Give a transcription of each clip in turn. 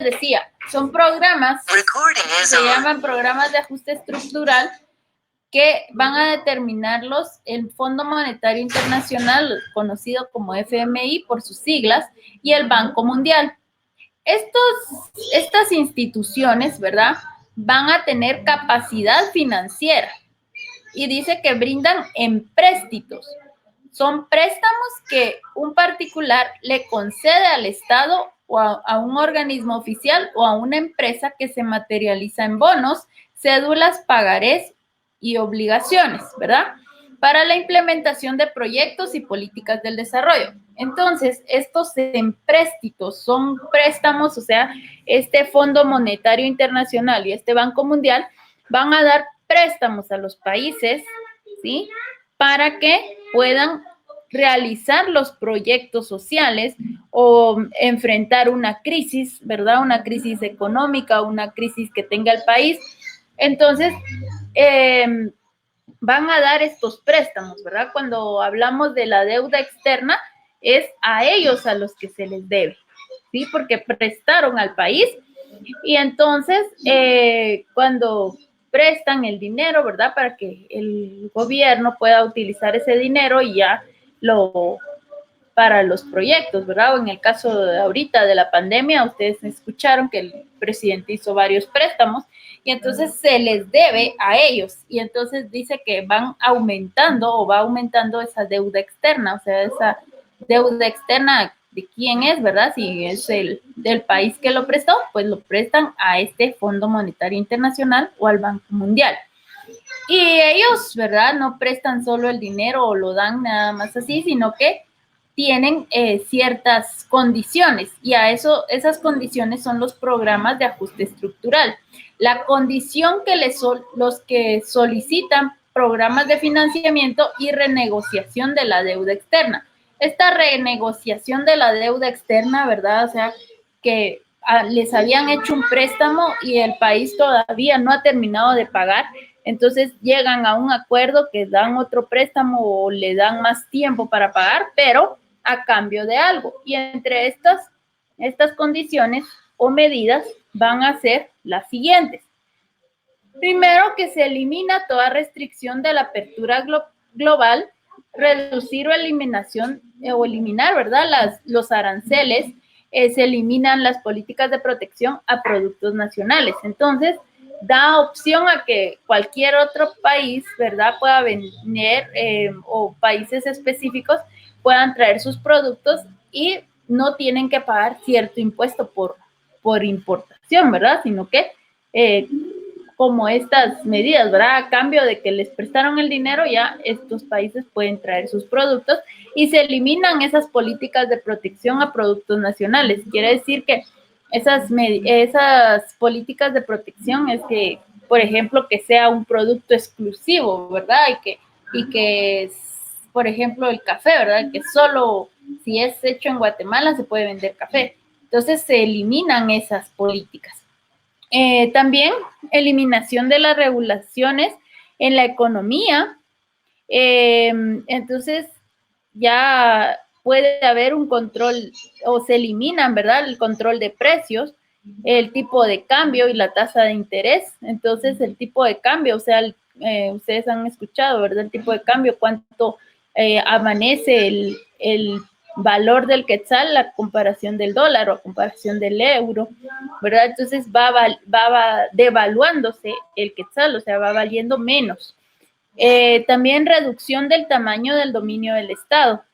decía, son programas, se llaman programas de ajuste estructural, que van a determinarlos el Fondo Monetario Internacional, conocido como FMI por sus siglas, y el Banco Mundial. Estas instituciones, ¿verdad?, van a tener capacidad financiera y dice que brindan empréstitos. Son préstamos que un particular le concede al Estado o a un organismo oficial o a una empresa que se materializa en bonos, cédulas, pagarés y obligaciones, ¿verdad?, para la implementación de proyectos y políticas del desarrollo. Entonces, estos empréstitos son préstamos, o sea, este Fondo Monetario Internacional y este Banco Mundial van a dar préstamos a los países, ¿sí?, para que puedan realizar los proyectos sociales o enfrentar una crisis, ¿verdad?, una crisis económica, una crisis que tenga el país. Entonces, van a dar estos préstamos, ¿verdad? Cuando hablamos de la deuda externa, es a ellos a los que se les debe, ¿sí? Porque prestaron al país y entonces cuando prestan el dinero, ¿verdad?, para que el gobierno pueda utilizar ese dinero y ya para los proyectos, ¿verdad? O en el caso de ahorita de la pandemia, ustedes escucharon que el presidente hizo varios préstamos y entonces se les debe a ellos y entonces dice que van aumentando o va aumentando esa deuda externa, o sea, esa deuda externa de quién es, ¿verdad? Si es del país que lo prestó, pues lo prestan a este Fondo Monetario Internacional o al Banco Mundial. Y ellos, ¿verdad?, no prestan solo el dinero o lo dan nada más así, sino que tienen ciertas condiciones y esas condiciones son los programas de ajuste estructural. La condición que los que solicitan programas de financiamiento y renegociación de la deuda externa. Esta renegociación de la deuda externa, ¿verdad?, o sea, que les habían hecho un préstamo y el país todavía no ha terminado de pagar, entonces llegan a un acuerdo que dan otro préstamo o le dan más tiempo para pagar, pero a cambio de algo. Y entre estas condiciones o medidas van a ser las siguientes. Primero, que se elimina toda restricción de la apertura global, reducir o eliminar, ¿verdad?, los aranceles, se eliminan las políticas de protección a productos nacionales. Entonces, da opción a que cualquier otro país, ¿verdad?, pueda venir o países específicos puedan traer sus productos y no tienen que pagar cierto impuesto por importación, ¿verdad?, sino que como estas medidas, ¿verdad?, a cambio de que les prestaron el dinero, ya estos países pueden traer sus productos y se eliminan esas políticas de protección a productos nacionales. Quiere decir que esas políticas de protección es que, por ejemplo, que sea un producto exclusivo, ¿verdad?, y que por ejemplo, el café, ¿verdad?, que solo si es hecho en Guatemala se puede vender café. Entonces se eliminan esas políticas. También eliminación de las regulaciones en la economía. Entonces ya puede haber un control o se eliminan, ¿verdad?, el control de precios, el tipo de cambio y la tasa de interés. Entonces el tipo de cambio, o sea, ustedes han escuchado, ¿verdad?, el tipo de cambio, cuánto amanece el valor del quetzal, la comparación del dólar o a comparación del euro, ¿verdad? Entonces va devaluándose el quetzal, o sea, va valiendo menos. También reducción del tamaño del dominio del Estado,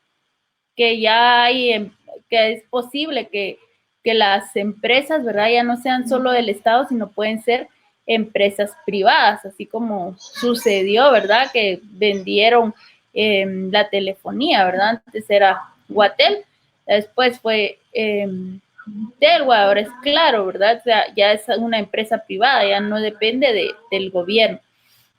que ya hay, que es posible que las empresas, ¿verdad?, ya no sean solo del Estado, sino pueden ser empresas privadas, así como sucedió, ¿verdad?, que vendieron la telefonía, ¿verdad? Antes era Guatel, después fue Telwa, ahora es Claro, ¿verdad? O sea, ya es una empresa privada, ya no depende del gobierno.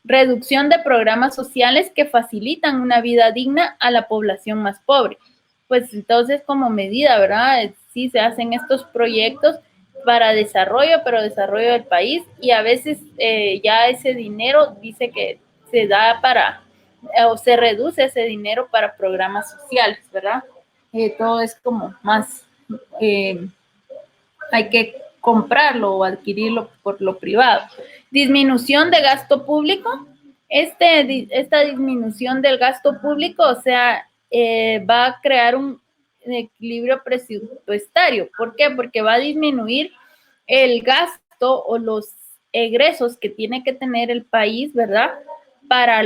Reducción de programas sociales que facilitan una vida digna a la población más pobre. Pues entonces, como medida, ¿verdad?, sí se hacen estos proyectos para desarrollo, pero desarrollo del país, y a veces ya ese dinero dice que se da o se reduce ese dinero para programas sociales, ¿verdad? Todo es como más, hay que comprarlo o adquirirlo por lo privado. Disminución de gasto público. Esta disminución del gasto público, o sea, va a crear un equilibrio presupuestario. ¿Por qué? Porque va a disminuir el gasto o los egresos que tiene que tener el país, ¿verdad? Para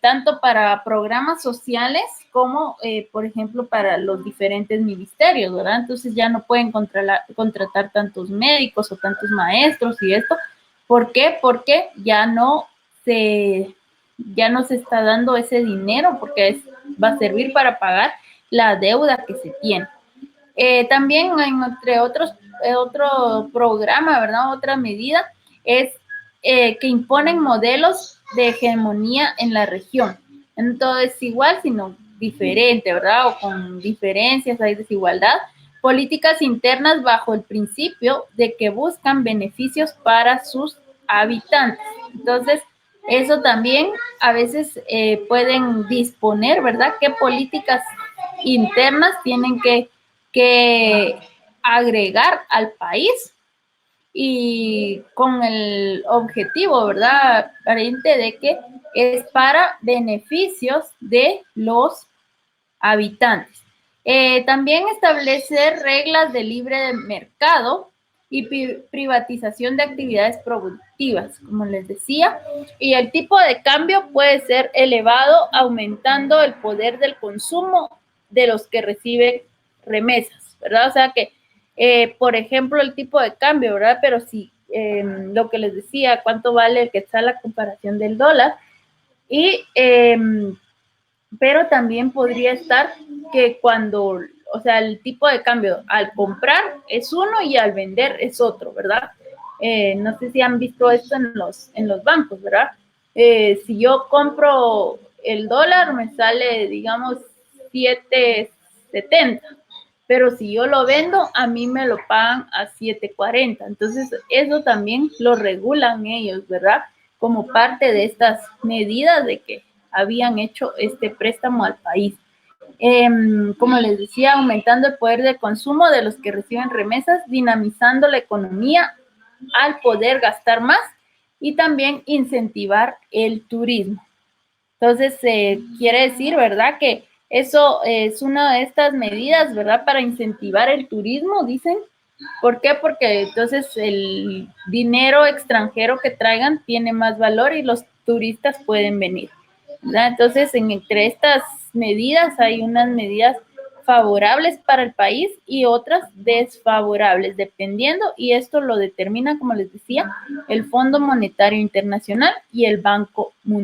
tanto para programas sociales como, por ejemplo, para los diferentes ministerios, ¿verdad? Entonces ya no pueden contratar tantos médicos o tantos maestros y esto. ¿Por qué? Porque ya no se está dando ese dinero, porque va a servir para pagar la deuda que se tiene. También, entre otros, otro programa, ¿verdad? Otra medida es que imponen modelos de hegemonía en la región. Entonces, igual, sino diferente, ¿verdad? O con diferencias, hay desigualdad. Políticas internas bajo el principio de que buscan beneficios para sus habitantes. Entonces, eso también a veces pueden disponer, ¿verdad? ¿Qué políticas internas tienen que agregar al país y con el objetivo, ¿verdad? Aparente de que es para beneficios de los habitantes. También establecer reglas de libre mercado y privatización de actividades productivas, como les decía, y el tipo de cambio puede ser elevado, aumentando el poder del consumo de los que reciben remesas, ¿verdad? O sea que, por ejemplo, el tipo de cambio, ¿verdad? Pero si lo que les decía, cuánto vale el quetzal a comparación del dólar, y pero también podría estar que cuando, o sea, el tipo de cambio al comprar es uno y al vender es otro, ¿verdad? No sé si han visto esto en los bancos, ¿verdad? Si yo compro el dólar, me sale, digamos, 7.70, pero si yo lo vendo, a mí me lo pagan a 7.40. Entonces, eso también lo regulan ellos, ¿verdad? Como parte de estas medidas de que habían hecho este préstamo al país. Como les decía, aumentando el poder de consumo de los que reciben remesas, dinamizando la economía al poder gastar más y también incentivar el turismo. Entonces, quiere decir, ¿verdad? Que eso es una de estas medidas, ¿verdad? Para incentivar el turismo, dicen. ¿Por qué? Porque entonces el dinero extranjero que traigan tiene más valor y los turistas pueden venir, ¿verdad? Entonces, entre estas medidas hay unas medidas favorables para el país y otras desfavorables, dependiendo, y esto lo determina, como les decía, el Fondo Monetario Internacional y el Banco Mundial.